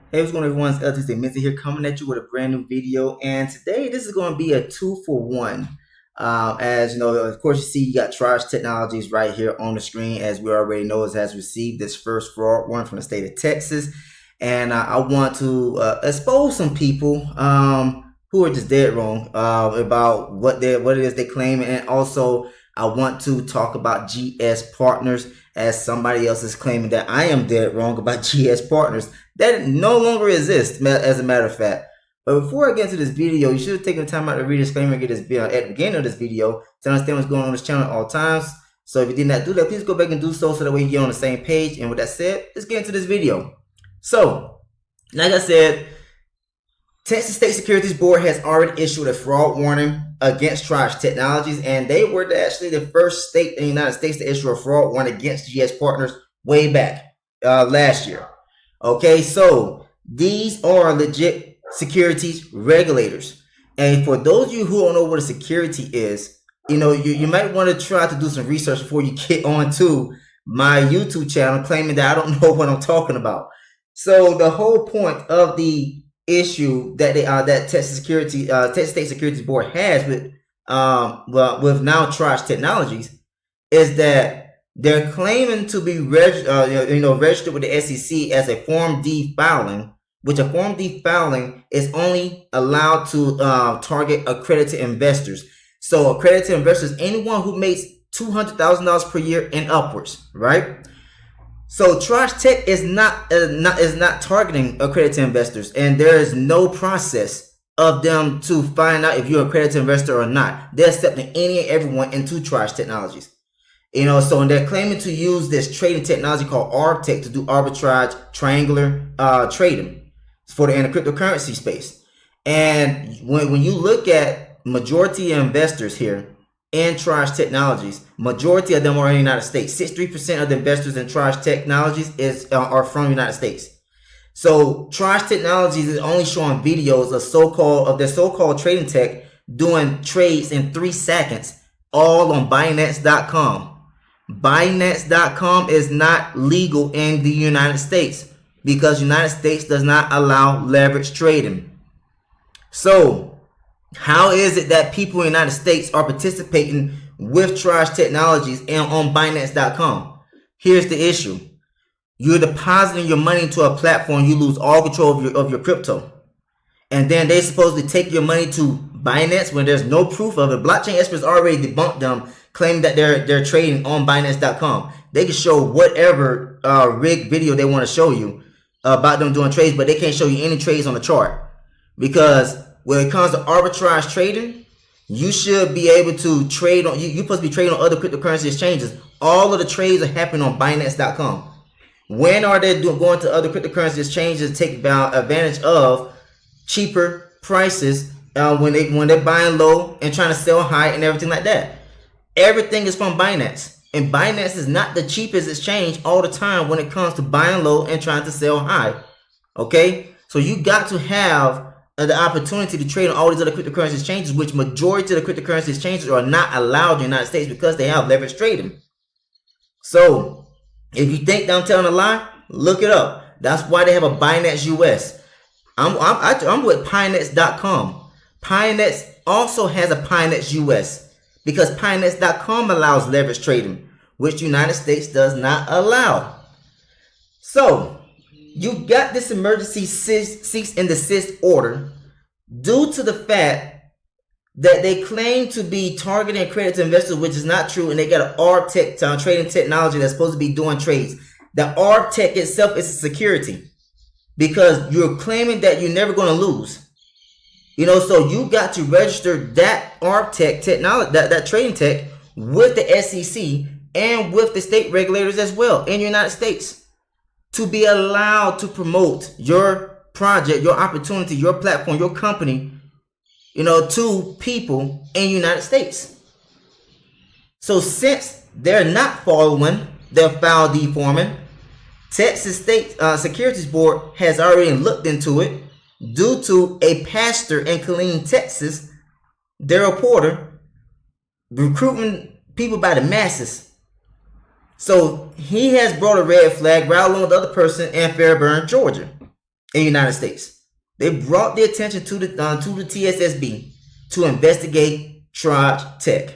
Hey, what's going on, everyone? It's LTC Minty here, coming at you with a brand new video. And today, this is going to be a 2-for-1. As you know, of course, you see you got Trage Technologies right here on the screen. As we already know, it has received this first fraud warning from the state of Texas. And I want to expose some people who are just dead wrong about what it is they claim. And also, I want to talk about GSPartners, as somebody else is claiming that I am dead wrong about GSPartners. That no longer exists, as a matter of fact. But before I get into this video, you should have taken the time out to read the disclaimer and get this video at the beginning of this video to understand what's going on this channel at all times. So if you did not do that, please go back and do so that way you get on the same page. And with that said, let's get into this video. So, like I said, Texas State Securities Board has already issued a fraud warning against Trage Technologies, and they were actually the first state in the United States to issue a fraud warning against GSPartners way back last year. Okay, so these are legit securities regulators. And for those of you who don't know what a security is, you might want to try to do some research before you get onto my YouTube channel claiming that I don't know what I'm talking about. So the whole point of the issue that that Texas State Securities Board has with now Trage Technologies is that they're claiming to be registered with the SEC as a Form D filing, which a Form D filing is only allowed to target accredited investors. So accredited investors, anyone who makes $200,000 per year and upwards, right? So Trage Tech is not targeting accredited investors, and there is no process of them to find out if you're an accredited investor or not. They're accepting any and everyone into Trage Technologies. So they're claiming to use this trading technology called ARBTech to do arbitrage triangular trading for the cryptocurrency space. And when you look at majority of investors here in Trage Technologies, majority of them are in the United States. 63% of the investors in Trage Technologies are from the United States. So Trage Technologies is only showing videos of their so-called trading tech doing trades in 3 seconds, all on Binance.com. Binance.com is not legal in the United States because the United States does not allow leverage trading. So how is it that people in the United States are participating with Trage Technologies and on Binance.com? Here's the issue. You're depositing your money into a platform, you lose all control of your crypto. And then they supposedly take your money to Binance when there's no proof of it. Blockchain experts already debunked them, claiming that they're trading on Binance.com. They can show whatever rigged video they want to show you about them doing trades, but they can't show you any trades on the chart. Because when it comes to arbitrage trading, you should be able to trade on, you're supposed to be trading on other cryptocurrency exchanges. All of the trades are happening on Binance.com. When are they going to other cryptocurrency exchanges to take advantage of cheaper prices when they're buying low and trying to sell high and everything like that? Everything is from Binance, and Binance is not the cheapest exchange all the time when it comes to buying low and trying to sell high. Okay, so you got to have the opportunity to trade on all these other cryptocurrency exchanges, which majority of the cryptocurrency exchanges are not allowed in the United States because they have leverage trading. So if you think that I'm telling a lie, look it up. That's why they have a Binance US. I'm with Pinex.com. Pinex also has a Pinex US because Pinex.com allows leverage trading, which the United States does not allow. So you got this emergency cease and desist order due to the fact that they claim to be targeting accredited investors, which is not true, and they got an ARBTech trading technology that's supposed to be doing trades. The ARBTech itself is a security because you're claiming that you're never going to lose. So you got to register that ARBTech technology, that trading tech, with the SEC and with the state regulators as well in the United States to be allowed to promote your project, your opportunity, your platform, your company, to people in the United States. So since they're not following their file deforming, Texas State Securities Board has already looked into it due to a pastor in Killeen, Texas, their reporter, recruiting people by the masses. So he has brought a red flag right along with the other person in Fairburn, Georgia. in the United States. They brought the attention to the TSSB to investigate Trage Tech.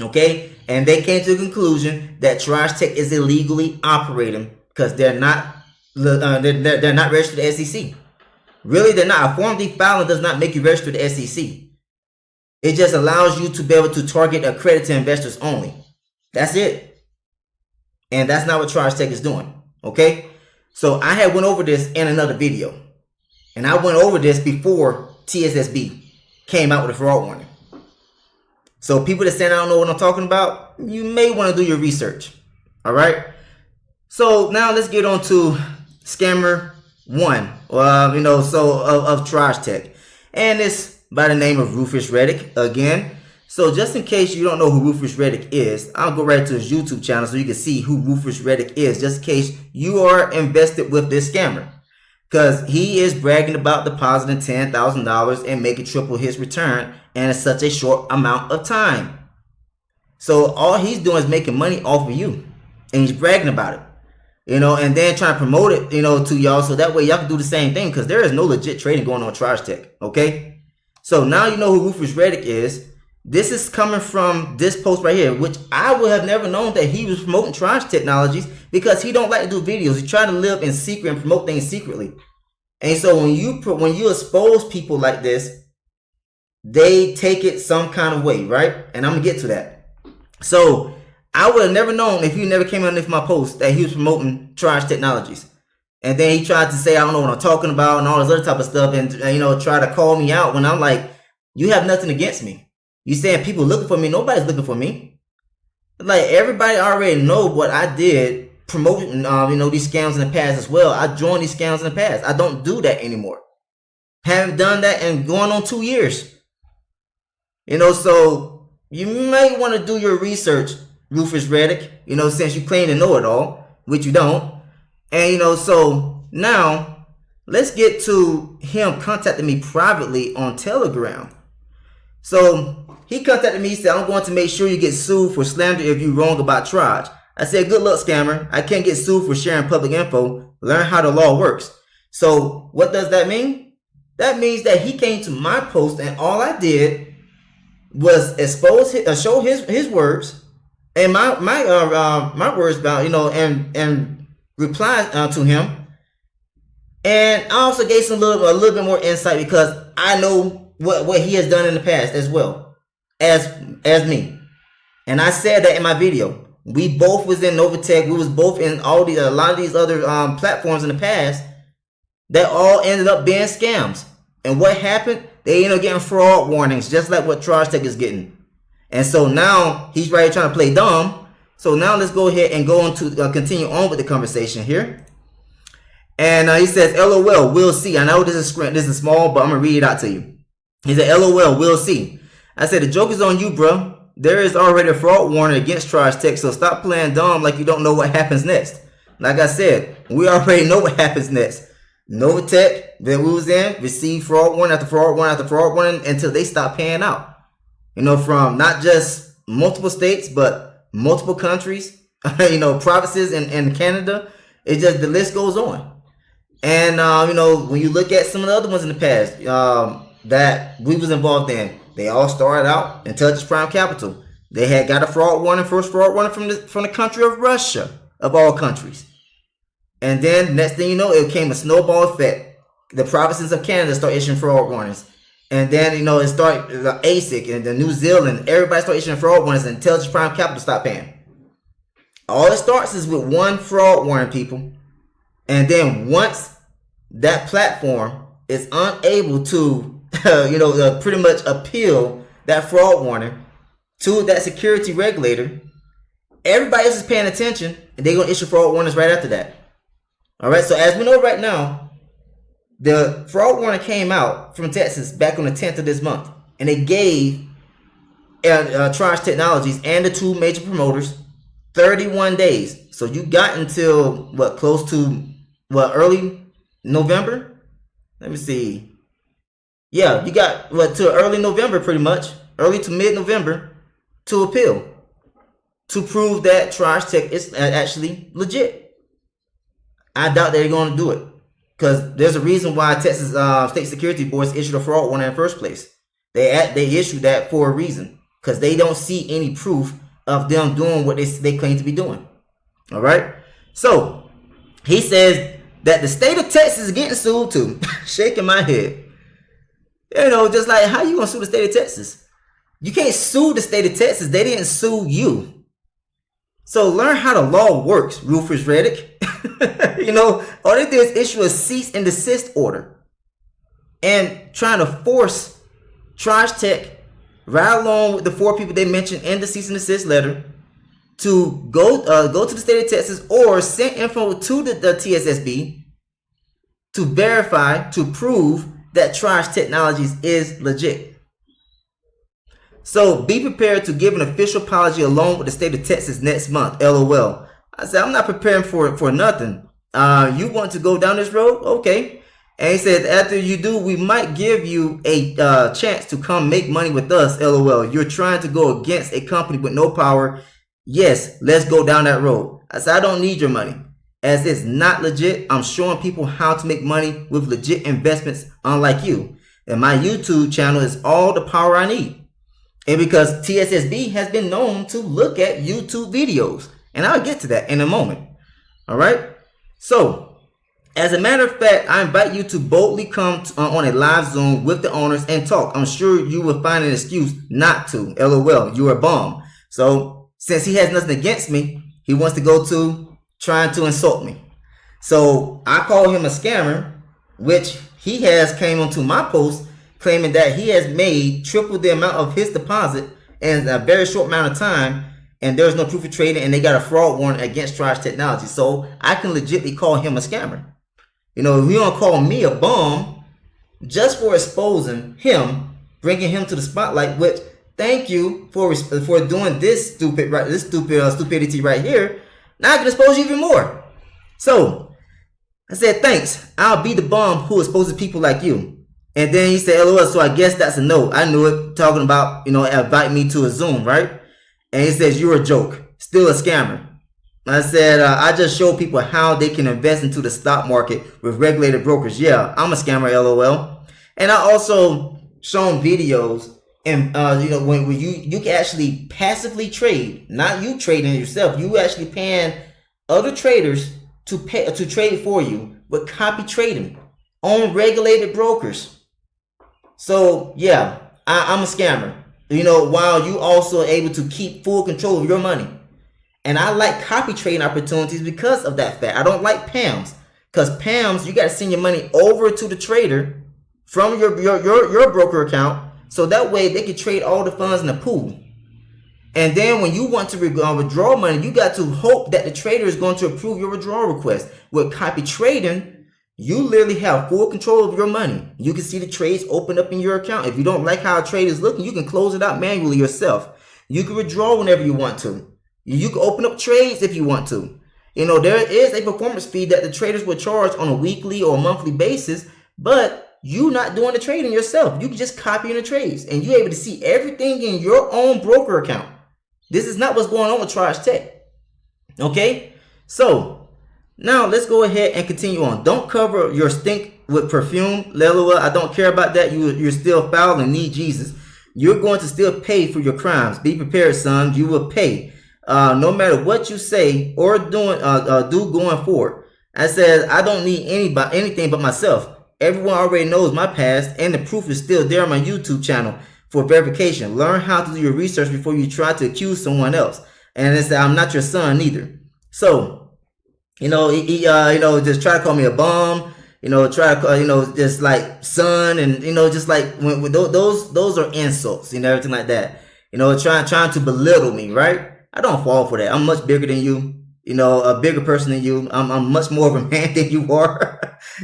Okay, and they came to the conclusion that Trage Tech is illegally operating because they're not registered to the SEC. Really, they're not. A Form D filing does not make you register to the SEC. It just allows you to be able to target accredited investors only. That's it. And that's not what Trage Tech is doing. Okay, so I had went over this in another video, and I went over this before TSSB came out with a fraud warning. So people that say I don't know what I'm talking about, you may want to do your research. All right. So now let's get on to scammer one. Of Trage Tech, and it's by the name of Rufus Reddick again. So just in case you don't know who Rufus Reddick is, I'll go right to his YouTube channel so you can see who Rufus Reddick is, just in case you are invested with this scammer. Because he is bragging about depositing $10,000 and making triple his return in such a short amount of time. So all he's doing is making money off of you, and he's bragging about it, and then trying to promote it, to y'all, so that way y'all can do the same thing, because there is no legit trading going on Trage Tech. Okay, so now you know who Rufus Reddick is. This is coming from this post right here, which I would have never known that he was promoting Trage Technologies, because he don't like to do videos. He try to live in secret and promote things secretly. And so when you expose people like this, they take it some kind of way, right? And I'm gonna get to that. So I would have never known, if you never came underneath my post, that he was promoting Trage Technologies. And then he tried to say I don't know what I'm talking about and all this other type of stuff, and try to call me out when I'm like, you have nothing against me. You saying people looking for me? Nobody's looking for me. Like, everybody already know what I did promoting these scams in the past as well. I joined these scams in the past. I don't do that anymore. Haven't done that in going on 2 years. So you may want to do your research, Rufus Reddick, since you claim to know it all, which you don't. And so now let's get to him contacting me privately on Telegram. So he contacted me. He said, I'm going to make sure you get sued for slander if you're wrong about Trage. I said, good luck, scammer. I can't get sued for sharing public info. Learn how the law works. So what does that mean? That means that he came to my post, and all I did was expose, show his words and my words about, and reply to him. And I also gave some a little bit more insight, because I know what he has done in the past as well as me. And I said that in my video. We both was in Novatech. We was both in a lot of these other platforms in the past that all ended up being scams. And what happened? They ended up getting fraud warnings, just like what Trage Tech is getting. And so now he's right trying to play dumb. So now let's go ahead and go on to continue on with the conversation here. And he says, LOL, we'll see. I know this is small, but I'm going to read it out to you. He said, LOL, we'll see. I said, the joke is on you, bro. There is already a fraud warning against Trage Tech, so stop playing dumb like you don't know what happens next. Like I said, we already know what happens next. Novatech that we was in received fraud warning after fraud warning after fraud warning until they stop paying out. From not just multiple states, but multiple countries, provinces in Canada. It just, the list goes on. And, when you look at some of the other ones in the past that we was involved in, they all started out in Touch's Prime Capital. They had got a fraud warning, first fraud warning from the country of Russia, of all countries. And then next thing you know, it became a snowball effect. The provinces of Canada start issuing fraud warnings. And then, it started the ASIC and the New Zealand, everybody started issuing fraud warnings, and Touch's Prime Capital stopped paying. All it starts is with one fraud warning, people. And then once that platform is unable to, pretty much appeal that fraud warning to that security regulator, everybody else is paying attention, and they're going to issue fraud warnings right after that. All right, so as we know right now, the fraud warning came out from Texas back on the 10th of this month, and they gave Trage Technologies and the two major promoters 31 days. So you got until close to early November? Let me see. Yeah, you got to early November, pretty much, early to mid-November, to appeal, to prove that Trage Tech is actually legit. I doubt they're going to do it. because there's a reason why Texas state security boards issued a fraud warning in the first place. They issued that for a reason, because they don't see any proof of them doing what they claim to be doing. All right. So he says that the state of Texas is getting sued too. Shaking my head. You know, just like, how you gonna sue the state of Texas? You can't sue the state of Texas. They didn't sue you. So learn how the law works, Rufus Reddick. You know, all they do is issue a cease and desist order and trying to force Trage Tech, right along with the 4 people they mentioned in the cease and desist letter, to go to the state of Texas or send info to the TSSB to verify, to prove that Trage Technologies is legit. So be prepared to give an official apology along with the state of Texas next month. LOL. I said, I'm not preparing for nothing. You want to go down this road? Okay. And he said, after you do, we might give you a chance to come make money with us. LOL. You're trying to go against a company with no power. Yes, let's go down that road. I said, I don't need your money. As it's not legit, I'm showing people how to make money with legit investments, unlike you. And my YouTube channel is all the power I need. And because TSSB has been known to look at YouTube videos. And I'll get to that in a moment. All right. So, as a matter of fact, I invite you to boldly come on a live Zoom with the owners and talk. I'm sure you will find an excuse not to. LOL. You're a bum. So, since he has nothing against me, he wants to go to trying to insult me. So, I call him a scammer, which he has came onto my post claiming that he has made triple the amount of his deposit in a very short amount of time, and there's no proof of trading, and they got a fraud warrant against Trage Technology. So I can legitimately call him a scammer. You know, if you don't call me a bum just for exposing him, bringing him to the spotlight, which thank you for doing this stupidity right here. Now I can expose you even more. So I said, thanks. I'll be the bum who exposes people like you. And then he said, LOL, so I guess that's a no. I knew it, talking about, you know, invite me to a Zoom, right? And he says, you're a joke, still a scammer. I said, I just show people how they can invest into the stock market with regulated brokers. Yeah, I'm a scammer, LOL. And I also shown videos, and you know, when you can actually passively trade, not you trading yourself. You actually paying other traders to trade for you, but copy trading on regulated brokers. So yeah, I'm a scammer. You know, while you also able to keep full control of your money. And I like copy trading opportunities because of that fact. I don't like PAMMs, because PAMMs, you got to send your money over to the trader from your broker account, so that way they can trade all the funds in the pool. And then when you want to withdraw money, you got to hope that the trader is going to approve your withdrawal request. With copy trading, you literally have full control of your money. You can see the trades open up in your account. If you don't like how a trade is looking, you can close it out manually yourself. You can withdraw whenever you want to. You can open up trades if you want to. You know, there is a performance fee that the traders will charge on a weekly or monthly basis, but you're not doing the trading yourself. You can just copy in the trades, and you're able to see everything in your own broker account. This is not what's going on with Trage Tech. Okay? So now let's go ahead and continue on. Don't cover your stink with perfume. LOL, I don't care about that. You're still foul and need Jesus. You're going to still pay for your crimes. Be prepared, son. You will pay. No matter what you say or do going forward. I said, I don't need anything but myself. Everyone already knows my past, and the proof is still there on my YouTube channel for verification. Learn how to do your research before you try to accuse someone else. And I said, I'm not your son either. So, you know, he just try to call me a bum. You know, try to call, just like son, and just like when those are insults, everything like that. Trying to belittle me, right? I don't fall for that. I'm much bigger than you. A bigger person than you. I'm much more of a man than you are.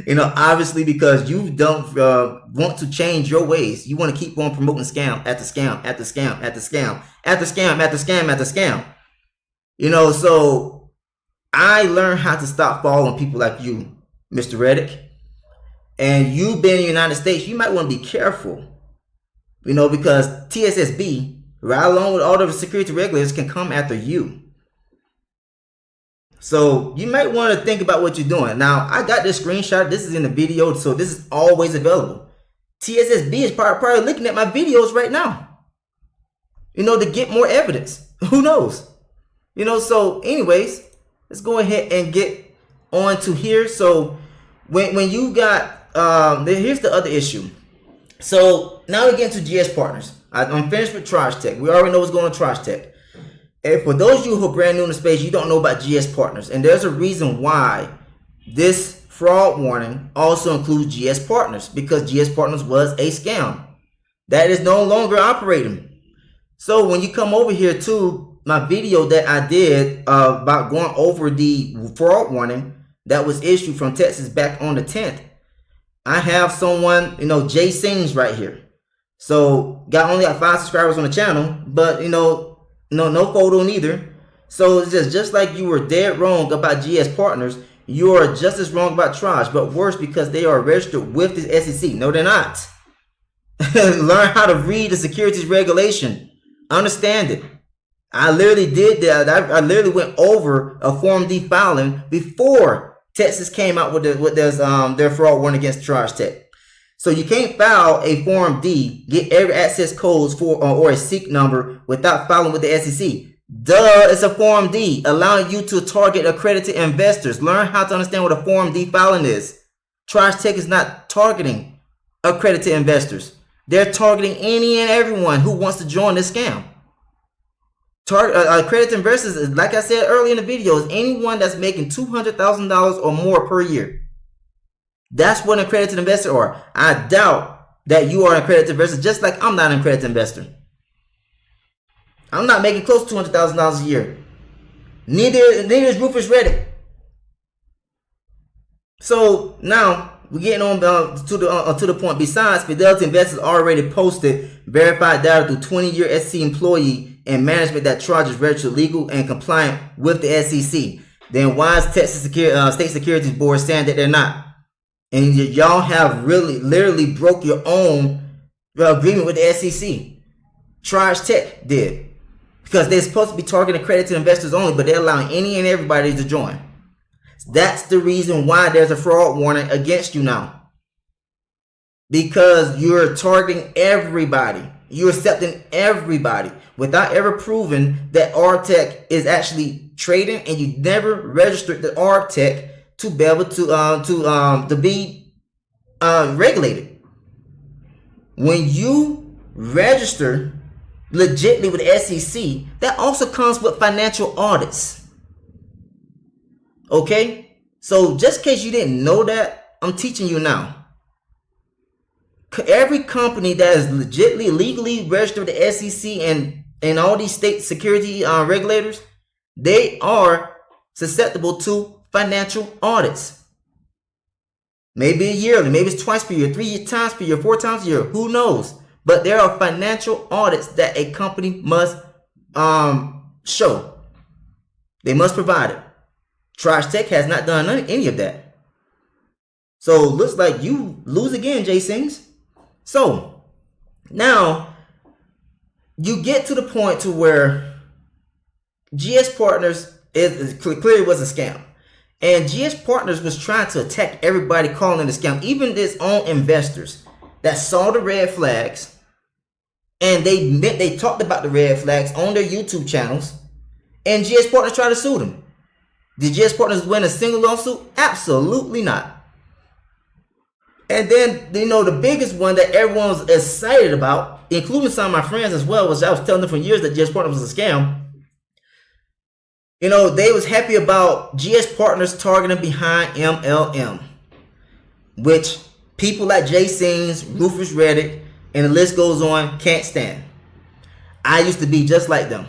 Obviously, because you don't want to change your ways. You want to keep on promoting scam after scam after scam after scam after scam after scam after scam. So I learned how to stop following people like you, Mr. Reddick. And you being in the United States, you might want to be careful. Because TSSB, right along with all the security regulators, can come after you. So you might want to think about what you're doing. Now, I got this screenshot. This is in the video, so this is always available. TSSB is probably looking at my videos right now, to get more evidence. Who knows? So anyways, let's go ahead and get on to here. So when you got, here's the other issue. So now we get into GSPartners. I'm finished with Trage Tech. We already know what's going on Trage Tech. And for those of you who are brand new in the space, you don't know about GSPartners. And there's a reason why this fraud warning also includes GSPartners, because GSPartners was a scam. That is no longer operating. So when you come over here to my video that I did about going over the fraud warning that was issued from Texas back on the 10th, I have someone, Jay Sings right here. So got only like 5 subscribers on the channel, but no photo neither. So it's just like you were dead wrong about GSPartners, you are just as wrong about Trage, but worse because they are registered with the SEC. No, they're not. Learn how to read the securities regulation. Understand it. I literally did that. I literally went over a Form D filing before Texas came out with their fraud warning against Trage Tech. So you can't file a Form D, get every access codes for or a SEC number without filing with the SEC. Duh, it's a Form D, allowing you to target accredited investors. Learn how to understand what a Form D filing is. Trage Tech is not targeting accredited investors. They're targeting any and everyone who wants to join this scam. Accredited investors, like I said earlier in the video, is anyone that's making $200,000 or more per year. That's what an accredited investor are. I doubt that you are an accredited investor, just like I'm not an accredited investor. I'm not making close to $200,000 a year. Neither is Rufus Reddick. So now we're getting on to the point. Besides, Fidelity Investors already posted verified data through 20-year SEC employee and management that Trage is registered legal and compliant with the SEC. Then why is Texas State Securities Board saying that they're not? And y'all have literally broke your own agreement with the SEC. Trage Tech did. Because they're supposed to be targeting accredited investors only, but they're allowing any and everybody to join. That's the reason why there's a fraud warning against you now. Because you're targeting everybody. You're accepting everybody without ever proving that RTech is actually trading, and you never registered the RTech to be able to be regulated. When you register legitimately with the SEC, that also comes with financial audits. Okay, so just in case you didn't know that, I'm teaching you now. Every company that is legally registered with the SEC and all these state security regulators, they are susceptible to financial audits. Maybe yearly, maybe it's twice per year, 3 times per year, 4 times a year, who knows? But there are financial audits that a company must show. They must provide it. Trage Tech has not done any of that. So looks like you lose again, Jay Sings. So now you get to the point to where GSPartners clearly was a scam. And GSPartners was trying to attack everybody calling it a scam, even its own investors that saw the red flags, and they talked about the red flags on their YouTube channels, and GSPartners tried to sue them. Did GSPartners win a single lawsuit? Absolutely not. And then, the biggest one that everyone was excited about, including some of my friends as well, was I was telling them for years that GSPartners was a scam. They was happy about GSPartners targeting behind MLM, which people like Jay Sings, Rufus Reddick, and the list goes on, can't stand. I used to be just like them.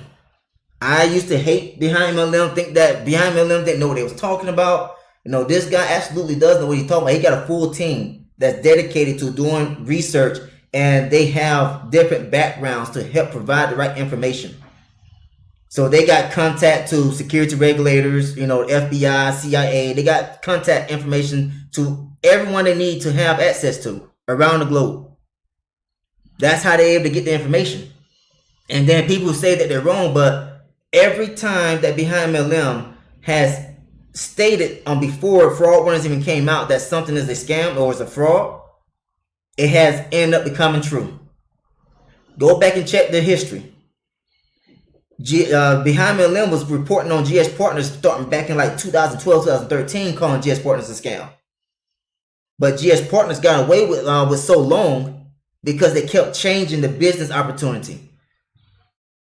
I used to hate behind MLM, think that behind MLM didn't know what they was talking about. This guy absolutely does know what he's talking about. He got a full team that's dedicated to doing research, and they have different backgrounds to help provide the right information. So they got contact to security regulators, FBI, CIA. They got contact information to everyone they need to have access to around the globe. That's how they're able to get the information. And then people say that they're wrong, but every time that behind MLM has stated before fraud warnings even came out that something is a scam or is a fraud, it has ended up becoming true. Go back and check the history. Behind MLM was reporting on GSPartners starting back in like 2012, 2013, calling GSPartners a scam. But GSPartners got away with so long because they kept changing the business opportunity.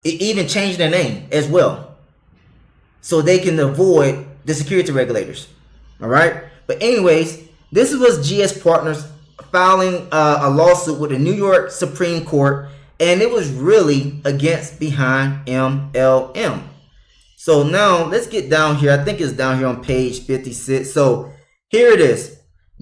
It even changed their name as well, so they can avoid the security regulators. All right. But anyways, this was GSPartners filing a lawsuit with the New York Supreme Court, and it was really against Behind MLM. So now let's get down here. I think it's down here on page 56. So here it is.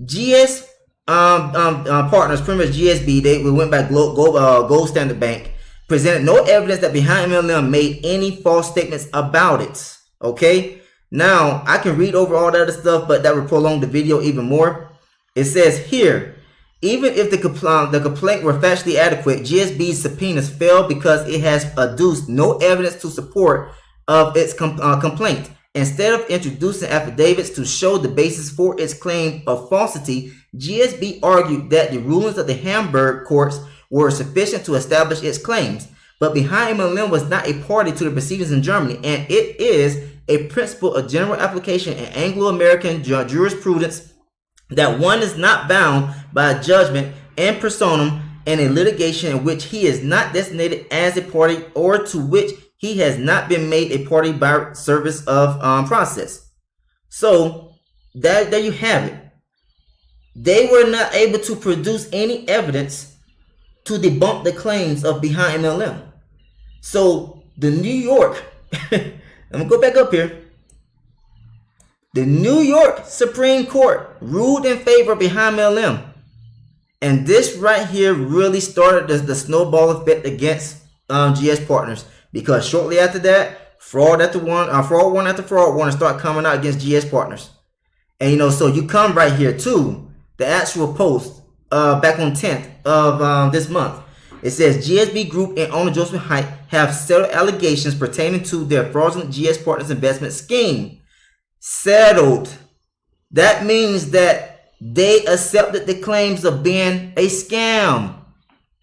GS Partners, pretty much GSB, they went by Gold Standard Bank, presented no evidence that Behind MLM made any false statements about it. Okay. Now I can read over all that other stuff, but that would prolong the video even more. It says here, even if the complaint were factually adequate, GSB's subpoenas failed because it has adduced no evidence to support of its complaint. Instead of introducing affidavits to show the basis for its claim of falsity, GSB argued that the rulings of the Hamburg courts were sufficient to establish its claims. But Behind MLM was not a party to the proceedings in Germany, and it is a principle of general application in Anglo-American jurisprudence that one is not bound by a judgment in personam in a litigation in which he is not designated as a party or to which he has not been made a party by service of process. So there you have it. They were not able to produce any evidence to debunk the claims of Behind MLM. So the New York, I'm gonna go back up here. The New York Supreme Court ruled in favor of Behind MLM. And this right here really started the snowball effect against GSPartners, because shortly after that, fraud warning after fraud warning start coming out against GSPartners. And so you come right here to the actual post back on 10th of this month. It says GSB Group and owner Joseph Hite have settled allegations pertaining to their fraudulent GSPartners investment scheme. Settled. That means that they accepted the claims of being a scam.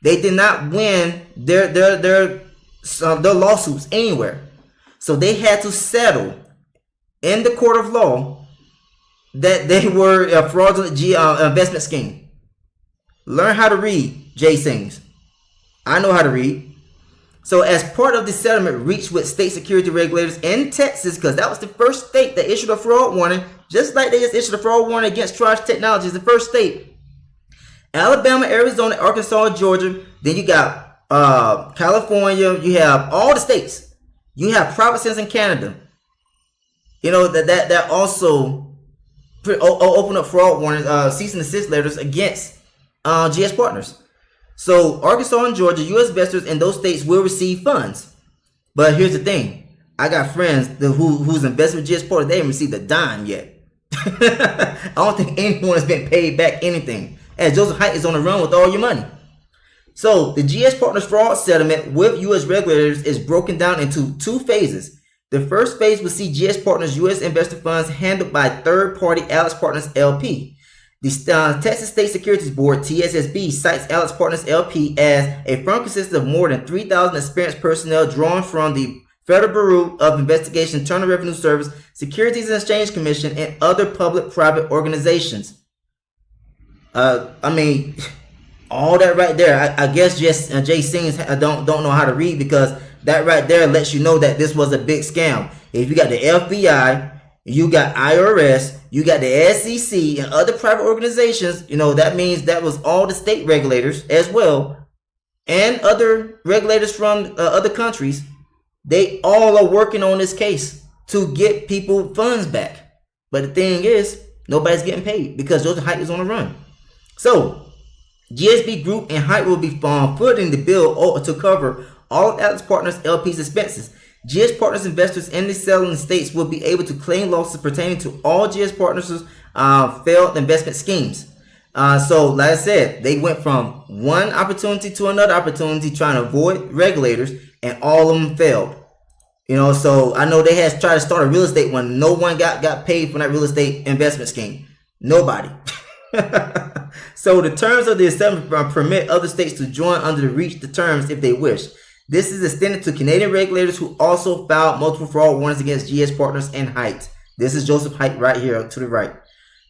They did not win their lawsuits anywhere. So they had to settle in the court of law that they were a fraudulent investment scheme. Learn how to read, Jay Sings. I know how to read. So as part of the settlement reached with state security regulators in Texas, because that was the first state that issued a fraud warning, just like they just issued a fraud warning against Trage Technologies, the first state. Alabama, Arizona, Arkansas, Georgia. Then you got California. You have all the states. You have provinces in Canada. That also open up fraud warnings, cease and desist letters against GSPartners. So Arkansas and Georgia, U.S. investors in those states will receive funds. But here's the thing. I got friends who's invested with GSPartners. They haven't received a dime yet. I don't think anyone has been paid back anything, as Joseph Hite is on the run with all your money. So the GSPartners fraud settlement with U.S. regulators is broken down into two phases. The first phase will see GSPartners U.S. investor funds handled by third-party AlixPartners LP. The Texas State Securities Board, TSSB, cites AlixPartners LP as a firm consisting of more than 3,000 experienced personnel drawn from the Federal Bureau of Investigation, Internal Revenue Service, Securities and Exchange Commission, and other public-private organizations. All that right there, I guess just Jay Sings don't know how to read, because that right there lets you know that this was a big scam. If you got the FBI, you got IRS, you got the SEC and other private organizations, that means that was all the state regulators as well, and other regulators from other countries. They all are working on this case to get people funds back. But the thing is, nobody's getting paid because Joseph Hite is on the run. So GSB Group and Hite will be footing the bill to cover all AlixPartners LP's expenses. GSPartners investors in the selling states will be able to claim losses pertaining to all GSPartners' failed investment schemes. So, like I said, they went from one opportunity to another opportunity trying to avoid regulators, and all of them failed. You know, so I know they had tried to start a real estate one. No one got paid for that real estate investment scheme. Nobody. So the terms of the assembly permit other states to join under the reach the terms if they wish. This is extended to Canadian regulators who also filed multiple fraud warnings against GSPartners and Height. This is Joseph Height right here to the right.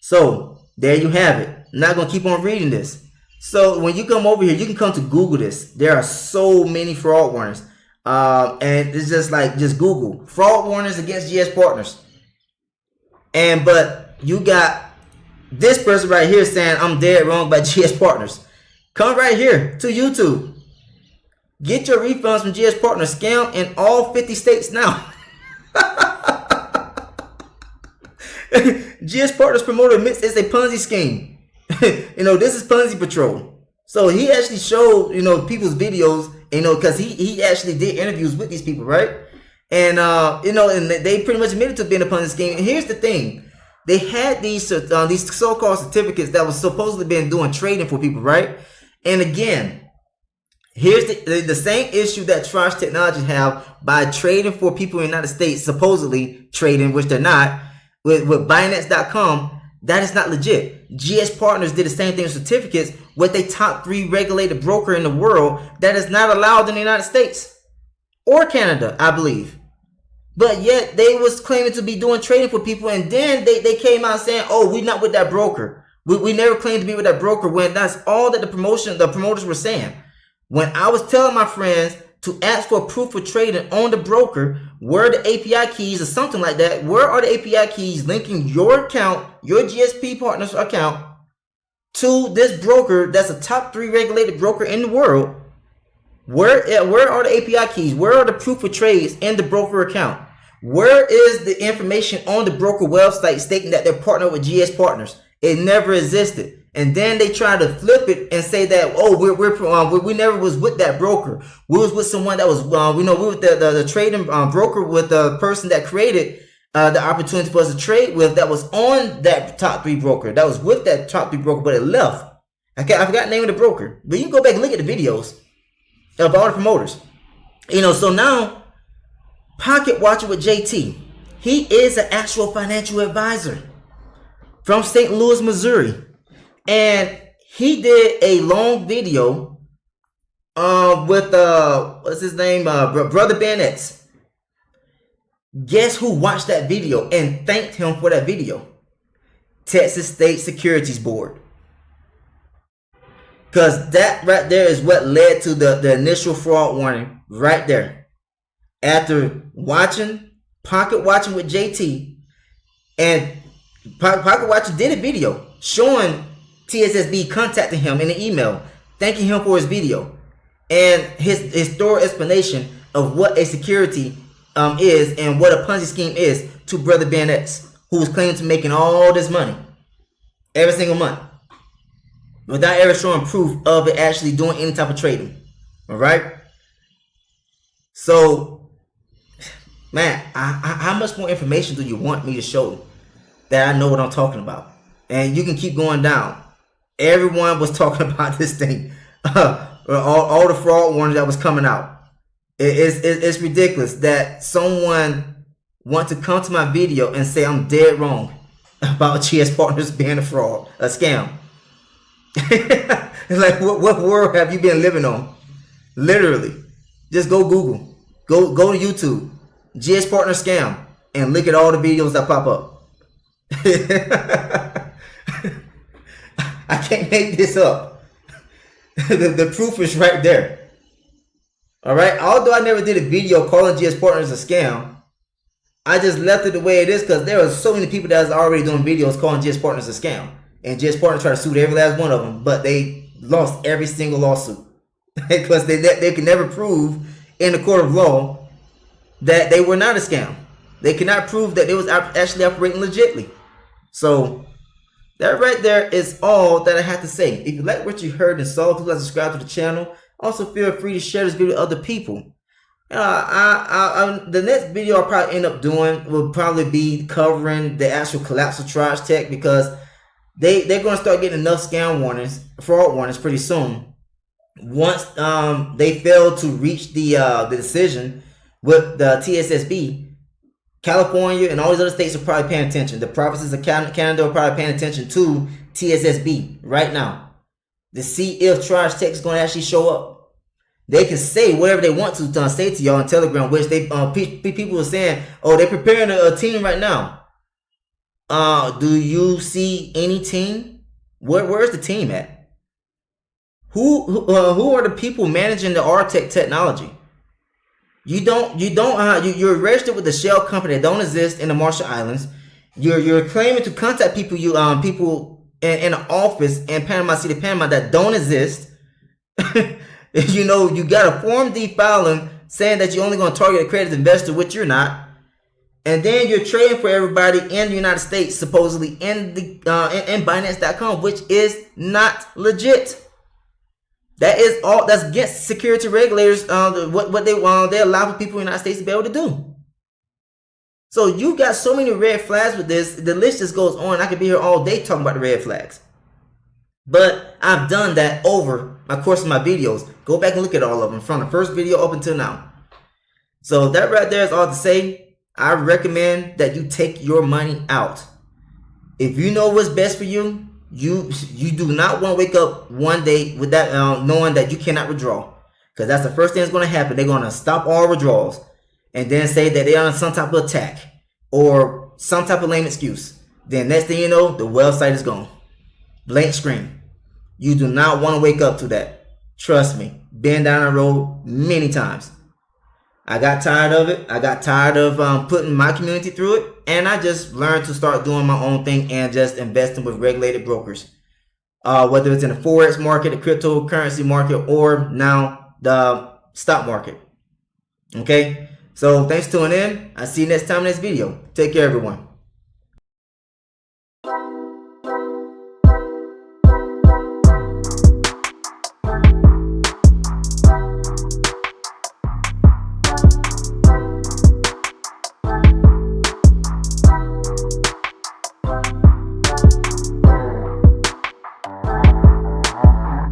So there you have it. I'm not going to keep on reading this. So when you come over here, you can come to Google this. There are so many fraud warnings. And it's just like, just Google fraud warnings against GSPartners. But you got this person right here saying I'm dead wrong by GSPartners. Come right here to YouTube. Get your refunds from GSPartners. Scam in all 50 states now. GSPartners promoter admits it's a Ponzi scheme. You know, this is Ponzi Patrol. So he actually showed, you know, people's videos, you know, because he actually did interviews with these people, right? And, you know, and they pretty much admitted to being a Ponzi scheme. And here's the thing. They had these so-called certificates that was supposedly been doing trading for people, right? And again, here's the same issue that Trage Technologies have by trading for people in the United States, supposedly trading, which they're not, with Binance.com. That is not legit. GSPartners did the same thing with certificates with a top 3 regulated broker in the world that is not allowed in the United States or Canada, I believe. But yet they was claiming to be doing trading for people, and then they came out saying, oh, we're not with that broker. We never claimed to be with that broker, when that's all that the promoters were saying. When I was telling my friends to ask for proof of trading on the broker, where the API keys or something like that, where are the API keys linking your account, your GSPartners account, to this broker that's a top 3 regulated broker in the world? Where are the API keys? Where are the proof of trades in the broker account? Where is the information on the broker website stating that they're partnered with GSPartners? It never existed. And then they try to flip it and say that, oh, we never was with that broker. We was with someone that was, we were with the trading broker, with the person that created the opportunity for us to trade with, that was on that top 3 broker, that was with that top 3 broker, but it left. Okay, I forgot the name of the broker, but you can go back and look at the videos of all the promoters. You know, so now Pocket Watcher with JT, he is an actual financial advisor from St. Louis, Missouri. And he did a long video with what's his name, Brother Ben X. Guess who watched that video and thanked him for that video? Texas State Securities Board. Because that right there is what led to the initial fraud warning right there. After watching Pocket Watching with JT, and Pocket Watcher did a video showing TSSB contacting him in an email, thanking him for his video and his thorough explanation of what a security is and what a Ponzi scheme is to Brother Ben X, who was claiming to making all this money every single month without ever showing proof of it actually doing any type of trading. All right. So, man, how much more information do you want me to show that I know what I'm talking about? And you can keep going down. Everyone was talking about this thing. All the fraud warnings that was coming out. It's ridiculous that someone want to come to my video and say I'm dead wrong about GSPartners being a fraud, a scam. It's like, what world have you been living on? Literally. Just go Google. Go to YouTube. GSPartners scam. And look at all the videos that pop up. I can't make this up. The proof is right there. All right. Although I never did a video calling GSPartners a scam, I just left it the way it is because there are so many people that was already doing videos calling GSPartners a scam, and GSPartners tried to sue every last one of them, but they lost every single lawsuit because they can never prove in the court of law that they were not a scam. They cannot prove that they was actually operating legitimately. So that right there is all that I have to say. If you like what you heard and saw, please subscribe to the channel. Also, feel free to share this video with other people. The next video I'll probably end up doing will probably be covering the actual collapse of Trage Tech, because they're going to start getting enough scam warnings, fraud warnings pretty soon. Once they fail to reach the decision with the TSSB, California and all these other states are probably paying attention. The provinces of Canada are probably paying attention to TSSB right now to see if Trage Tech is going to actually show up. They can say whatever they want to say to y'all on Telegram, which they people are saying, oh, they're preparing a team right now. Do you see any team? Where's the team at? Who are the people managing the RTech technology? You're registered with the shell company that don't exist in the Marshall Islands. You're claiming to contact people people in an office in Panama City, Panama that don't exist. You got a Form D filing saying that you're only going to target a accredited investor, which you're not. And then you're trading for everybody in the United States, supposedly in Binance.com, which is not legit. That's against security regulators. What they allow for people in the United States to be able to do. So you got so many red flags with this. The list just goes on. I could be here all day talking about the red flags. But I've done that over my course of my videos. Go back and look at all of them from the first video up until now. So that right there is all to say. I recommend that you take your money out. If you know what's best for you, you do not want to wake up one day with that knowing that you cannot withdraw, because that's the first thing that's going to happen. They're going to stop all withdrawals and then say that they're on some type of attack or some type of lame excuse. Then next thing you know, the website is gone. Blank screen. You do not want to wake up to that. Trust me, been down the road many times. I got tired of it. I got tired of putting my community through it. And I just learned to start doing my own thing and just investing with regulated brokers. Whether it's in the Forex market, the cryptocurrency market, or now the stock market. Okay? So thanks for tuning in. I'll see you next time in this video. Take care, everyone.